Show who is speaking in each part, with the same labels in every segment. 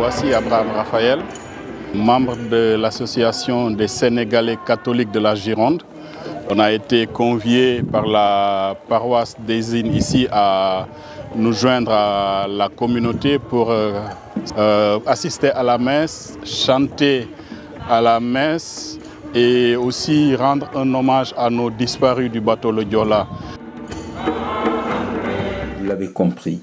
Speaker 1: Voici Abraham Raphaël, membre de l'association des Sénégalais catholiques de la Gironde. On a été conviés par la paroisse des Innes ici à nous joindre à la communauté pour assister à la messe, chanter à la messe et aussi rendre un hommage à nos disparus du bateau le Joola.
Speaker 2: Vous l'avez compris,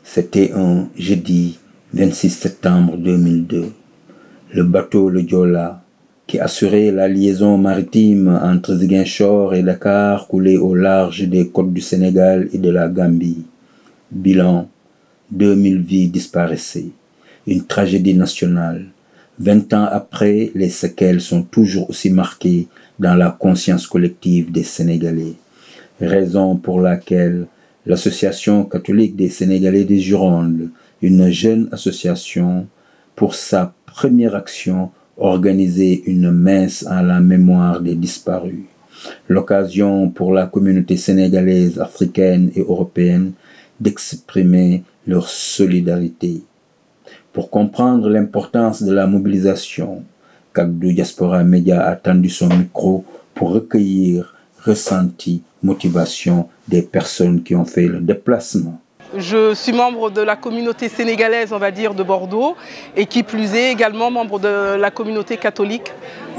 Speaker 2: c'était un jeudi 26 septembre 2002. Le bateau le Joola, qui assurait la liaison maritime entre Ziguinchor et Dakar, coulait au large des côtes du Sénégal et de la Gambie. Bilan, 2000 vies disparaissaient. Une tragédie nationale. 20 ans après, les séquelles sont toujours aussi marquées dans la conscience collective des Sénégalais. Raison pour laquelle l'Association catholique des Sénégalais des Gironde, une jeune association, pour sa première action, organisé une messe en la mémoire des disparus. L'occasion pour la communauté sénégalaise, africaine et européenne d'exprimer leur solidarité. Pour comprendre l'importance de la mobilisation, Kaddu Diaspora Média a tendu son micro pour recueillir ressenti, motivation des personnes qui ont fait le déplacement.
Speaker 3: Je suis membre de la communauté sénégalaise, on va dire, de Bordeaux, et qui plus est également membre de la communauté catholique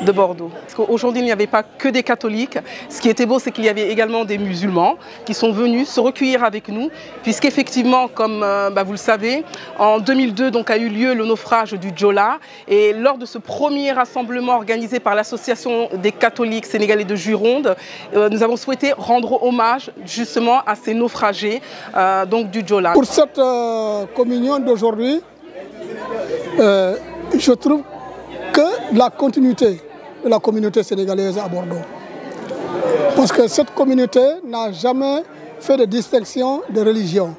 Speaker 3: de Bordeaux. Aujourd'hui, il n'y avait pas que des catholiques. Ce qui était beau, c'est qu'il y avait également des musulmans qui sont venus se recueillir avec nous, puisqu'effectivement, comme vous le savez, en 2002 donc, a eu lieu le naufrage du Joola. Et lors de ce premier rassemblement organisé par l'Association des catholiques sénégalais de Gironde, nous avons souhaité rendre hommage justement à ces naufragés donc du Joola.
Speaker 4: Pour cette communion d'aujourd'hui, je trouve que la continuité de la communauté sénégalaise à Bordeaux. Parce que cette communauté n'a jamais fait de distinction de religion.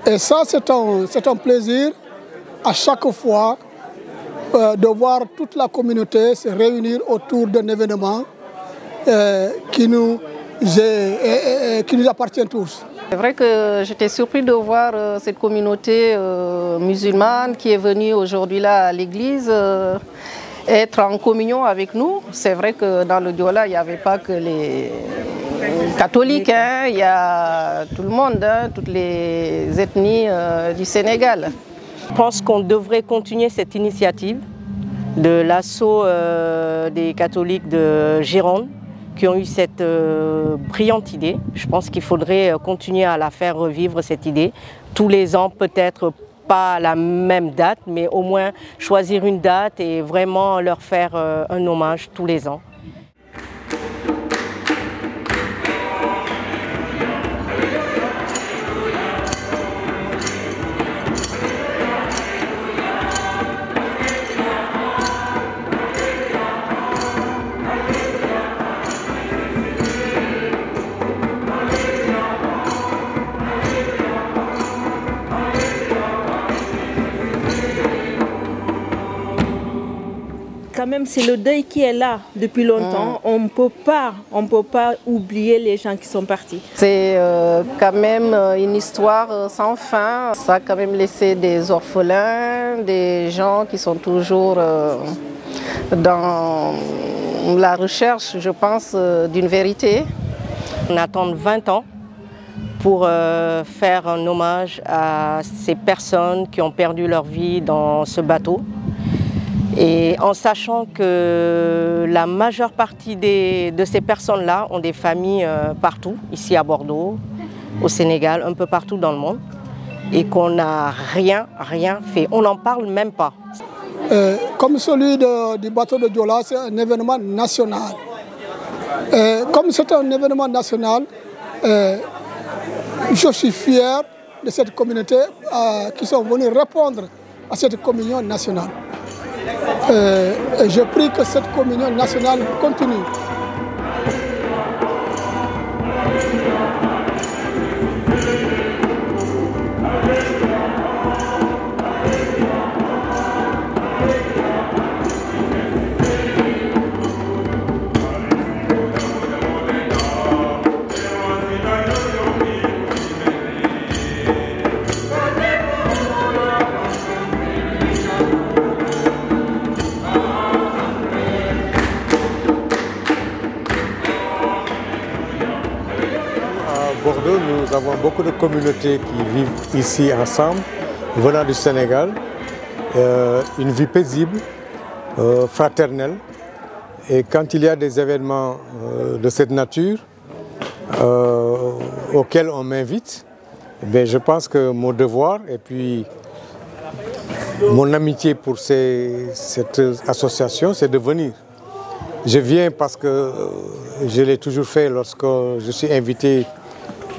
Speaker 4: Et ça, c'est un plaisir à chaque fois de voir toute la communauté se réunir autour d'un événement qui nous appartient tous.
Speaker 5: C'est vrai que j'étais surpris de voir cette communauté musulmane qui est venue aujourd'hui là à l'église être en communion avec nous. C'est vrai que dans le Joola, il n'y avait pas que les catholiques, hein, il y a tout le monde, hein, toutes les ethnies du Sénégal.
Speaker 6: Je pense qu'on devrait continuer cette initiative de l'assaut des catholiques de Gironde, qui ont eu cette brillante idée. Je pense qu'il faudrait continuer à la faire revivre, cette idée. Tous les ans, peut-être pas à la même date, mais au moins choisir une date et vraiment leur faire un hommage tous les ans.
Speaker 7: Quand même, c'est le deuil qui est là depuis longtemps. On ne peut pas oublier les gens qui sont partis.
Speaker 5: C'est quand même une histoire sans fin. Ça a quand même laissé des orphelins, des gens qui sont toujours dans la recherche, je pense, d'une vérité.
Speaker 6: On attend 20 ans pour faire un hommage à ces personnes qui ont perdu leur vie dans ce bateau. Et en sachant que la majeure partie de ces personnes-là ont des familles partout, ici à Bordeaux, au Sénégal, un peu partout dans le monde, et qu'on n'a rien fait. On n'en parle même pas.
Speaker 4: Comme celui du bateau de Joola, c'est un événement national. Comme c'est un événement national, je suis fier de cette communauté qui sont venus répondre à cette communion nationale. Et je prie que cette communion nationale continue.
Speaker 8: avons beaucoup de communautés qui vivent ici ensemble, venant du Sénégal. Une vie paisible, fraternelle. Et quand il y a des événements de cette nature auxquels on m'invite, je pense que mon devoir et puis mon amitié pour cette association, c'est de venir. Je viens parce que je l'ai toujours fait lorsque je suis invité,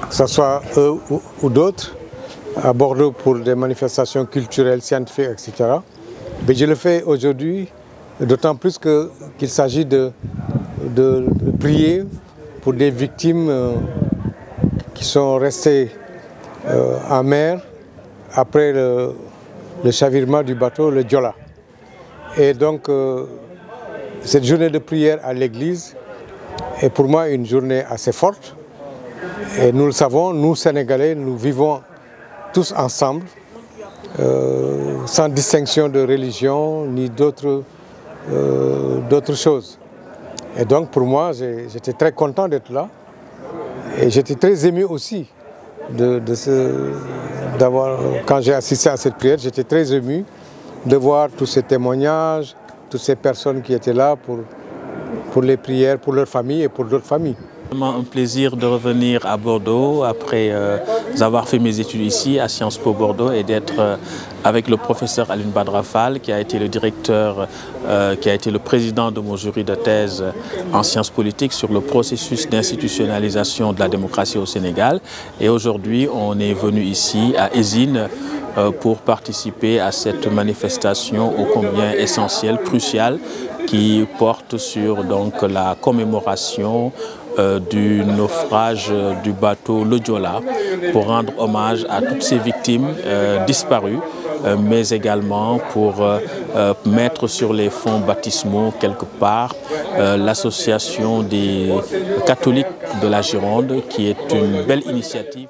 Speaker 8: que ce soit eux ou d'autres, à Bordeaux pour des manifestations culturelles, scientifiques, etc. Mais je le fais aujourd'hui, d'autant plus qu'il s'agit de prier pour des victimes qui sont restées en mer après le chavirement du bateau, le Diola. Et donc, cette journée de prière à l'église est pour moi une journée assez forte. Et nous le savons, nous Sénégalais, nous vivons tous ensemble, sans distinction de religion ni d'autres choses. Et donc pour moi, j'étais très content d'être là. Et j'étais très ému aussi quand j'ai assisté à cette prière, j'étais très ému de voir tous ces témoignages, toutes ces personnes qui étaient là pour les prières, pour leur famille et pour d'autres familles.
Speaker 9: C'est vraiment un plaisir de revenir à Bordeaux après avoir fait mes études ici à Sciences Po Bordeaux et d'être avec le professeur Alioune Badara Fall qui a été le directeur, qui a été le président de mon jury de thèse en sciences politiques sur le processus d'institutionnalisation de la démocratie au Sénégal. Et aujourd'hui, on est venu ici à Ezine pour participer à cette manifestation ô combien essentielle, cruciale, qui porte sur donc, la commémoration du naufrage du bateau le Diola pour rendre hommage à toutes ces victimes disparues, mais également pour mettre sur les fonds baptismaux quelque part l'association des catholiques de la Gironde qui est une belle initiative.